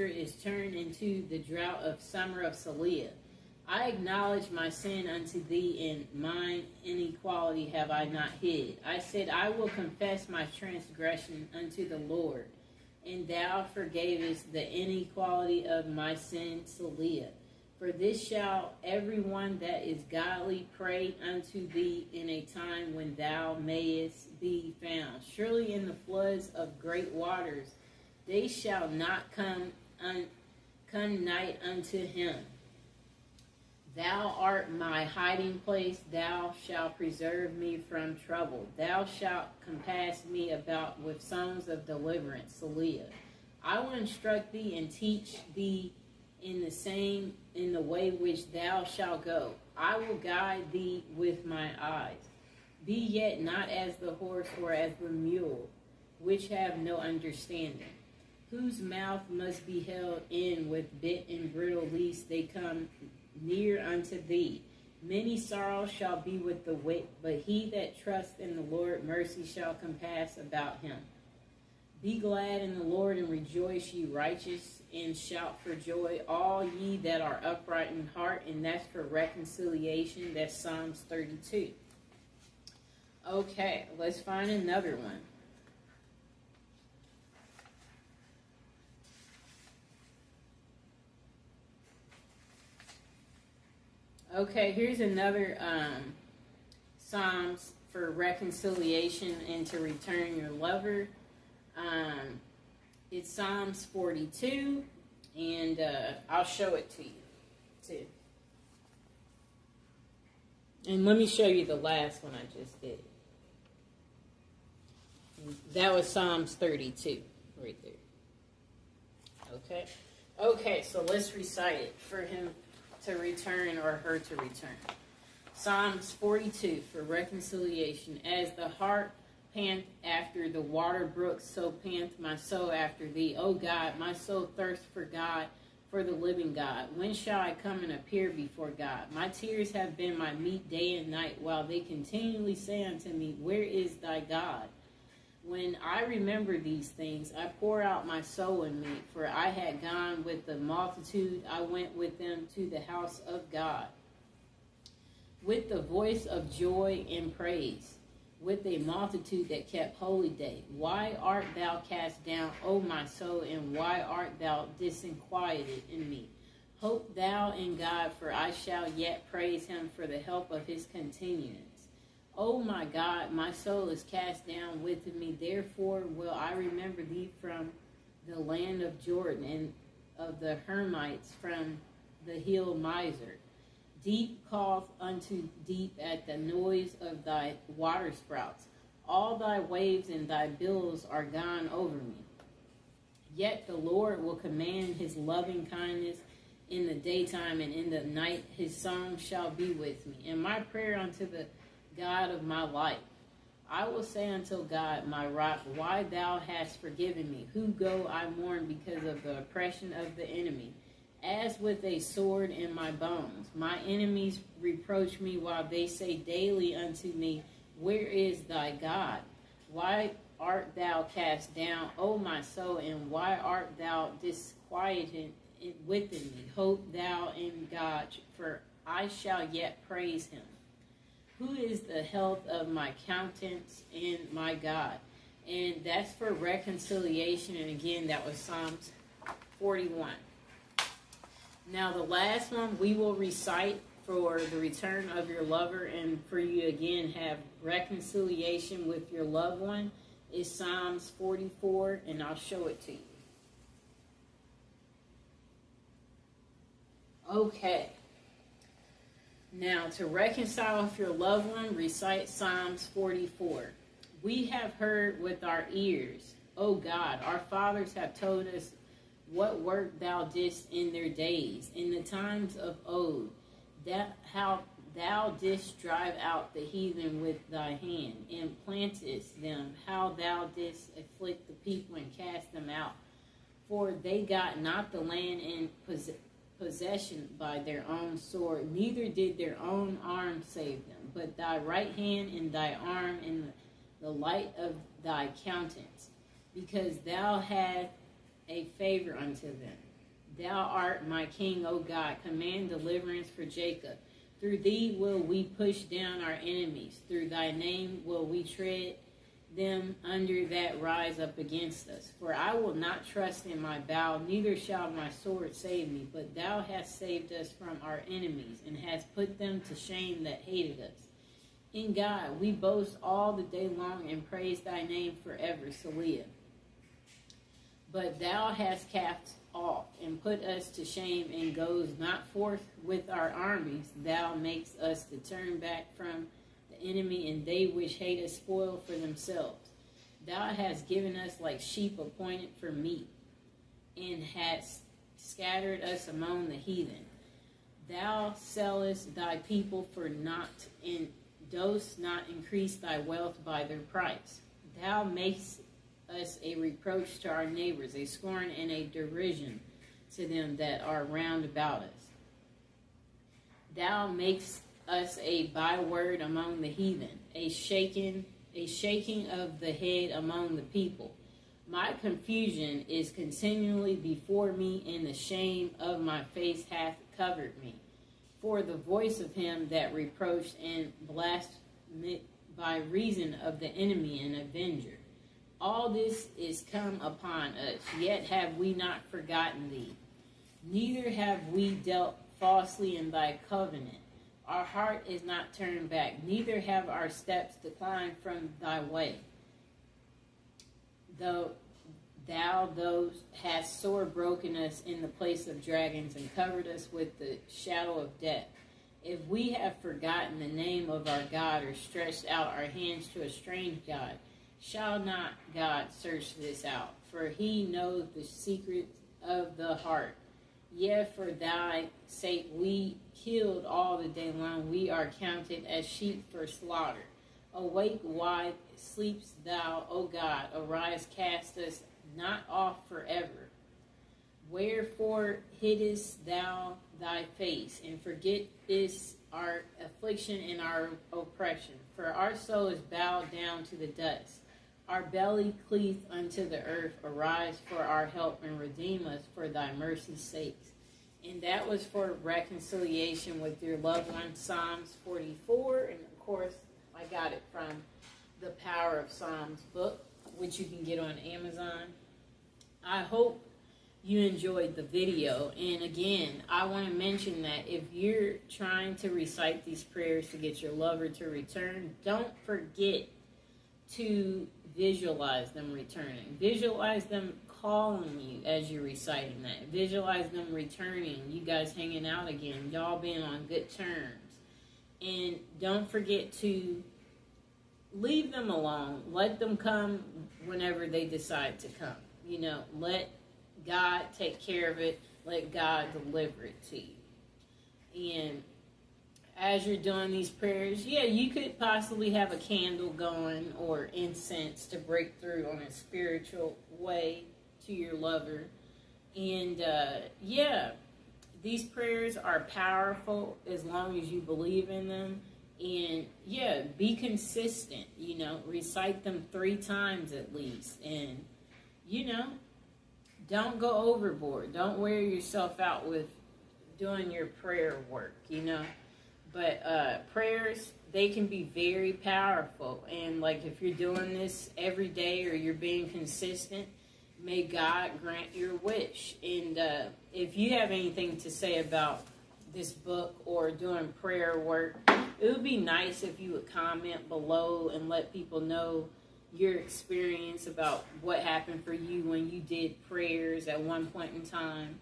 desert is turned into the drought of summer of Saliah. I acknowledge my sin unto thee, and mine inequality have I not hid. I said, I will confess my transgression unto the Lord, and thou forgavest the inequality of my sin, Saliah. For this shall every one that is godly pray unto thee in a time when thou mayest be found. Surely in the floods of great waters they shall not come nigh unto him. Thou art my hiding place, thou shalt preserve me from trouble. Thou shalt compass me about with songs of deliverance, Saliah. I will instruct thee and teach thee in the way which thou shalt go. I will guide thee with my eyes. Be yet not as the horse or as the mule, which have no understanding, whose mouth must be held in with bit and bridle, lest they come near unto thee. Many sorrows shall be with the wicked, but he that trusts in the Lord, mercy shall compass about him. Be glad in the Lord and rejoice, ye righteous, and shout for joy, all ye that are upright in heart. And that's for reconciliation. That's Psalms 32. Okay, let's find another one. Okay, here's another Psalms for reconciliation and to return your lover. It's Psalms 42, and I'll show it to you, too. And let me show you the last one I just did. That was Psalms 32, right there. Okay? Okay, so let's recite it for him to return or her to return. Psalms 42 for reconciliation. As the hart pant after the water brooks, so pant my soul after thee. O God, my soul thirsts for God, for the living God. When shall I come and appear before God? My tears have been my meat day and night, while they continually say unto me, where is thy God? When I remember these things, I pour out my soul in me, for I had gone with the multitude, I went with them to the house of God, with the voice of joy and praise, with a multitude that kept holy day. Why art thou cast down, O my soul, and why art thou disquieted in me? Hope thou in God, for I shall yet praise him for the help of his continuance. O my God, my soul is cast down within me, therefore will I remember thee from the land of Jordan, and of the Hermites from the hill Mizar. Deep calleth unto deep at the noise of thy waterspouts. All thy waves and thy billows are gone over me. Yet the Lord will command his loving kindness in the daytime, and in the night his song shall be with me, and my prayer unto the God of my life. I will say unto God, my rock, why thou hast forgiven me? Who go I mourn because of the oppression of the enemy, as with a sword in my bones. My enemies reproach me, while they say daily unto me, where is thy God? Why art thou cast down, O my soul, and why art thou disquieted within me? Hope thou in God, for I shall yet praise him, who is the health of my countenance and my God. And that's for reconciliation. And again, that was Psalms 41. Now the last one we will recite for the return of your lover, and for you again have reconciliation with your loved one, is Psalms 44, and I'll show it to you. Okay. Now, to reconcile with your loved one, recite Psalms 44. We have heard with our ears, O God, our fathers have told us what work thou didst in their days, in the times of old, that how thou didst drive out the heathen with thy hand, and plantest them, how thou didst afflict the people and cast them out. For they got not the land in possession by their own sword, neither did their own arm save them, but thy right hand and thy arm and the light of thy countenance, because thou had a favor unto them. Thou art my king, O God. Command deliverance for Jacob. Through thee will we push down our enemies. Through thy name will we tread them under that rise up against us. For I will not trust in my bow, neither shall my sword save me. But thou hast saved us from our enemies, and hast put them to shame that hated us. In God we boast all the day long, and praise thy name forever. Selah. But thou hast cast off, and put us to shame, and goes not forth with our armies. Thou makest us to turn back from the enemy, and they which hate us spoil for themselves. Thou hast given us like sheep appointed for meat, and hast scattered us among the heathen. Thou sellest thy people for naught, and dost not increase thy wealth by their price. Thou makest us a reproach to our neighbors, a scorn and a derision to them that are round about us. Thou makest us a byword among the heathen, a shaking of the head among the people. My confusion is continually before me, and the shame of my face hath covered me. For the voice of him that reproached and blasphemed by reason of the enemy and avenger. All this is come upon us, yet have we not forgotten thee. Neither have we dealt falsely in thy covenant. Our heart is not turned back, neither have our steps declined from thy way. Though thou hast sore broken us in the place of dragons, and covered us with the shadow of death. If we have forgotten the name of our God, or stretched out our hands to a strange God, shall not God search this out? For he knows the secret of the heart. Yet for thy sake we killed all the day long. We are counted as sheep for slaughter. Awake, why sleepst thou, O God? Arise, cast us not off forever. Wherefore hiddest thou thy face, and forgettest our affliction and our oppression? For our soul is bowed down to the dust. Our belly cleaveth unto the earth. Arise for our help, and redeem us for thy mercy's sakes. And that was for reconciliation with your loved one, Psalms 44. And of course, I got it from the Power of Psalms book, which you can get on Amazon. I hope you enjoyed the video. And again, I want to mention that if you're trying to recite these prayers to get your lover to return, don't forget to visualize them returning. Visualize them calling you as you're reciting that. Visualize them returning, you guys hanging out again, y'all being on good terms. And don't forget to leave them alone. Let them come whenever they decide to come. You know, let God take care of it. Let God deliver it to you. And as you're doing these prayers, yeah, you could possibly have a candle going or incense to break through on a spiritual way to your lover. And yeah, these prayers are powerful as long as you believe in them. And yeah, be consistent, you know, recite them 3 times at least. And, you know, don't go overboard. Don't wear yourself out with doing your prayer work, you know. But prayers, they can be very powerful. And like if you're doing this every day or you're being consistent, may God grant your wish. And if you have anything to say about this book or doing prayer work, it would be nice if you would comment below and let people know your experience about what happened for you when you did prayers at one point in time.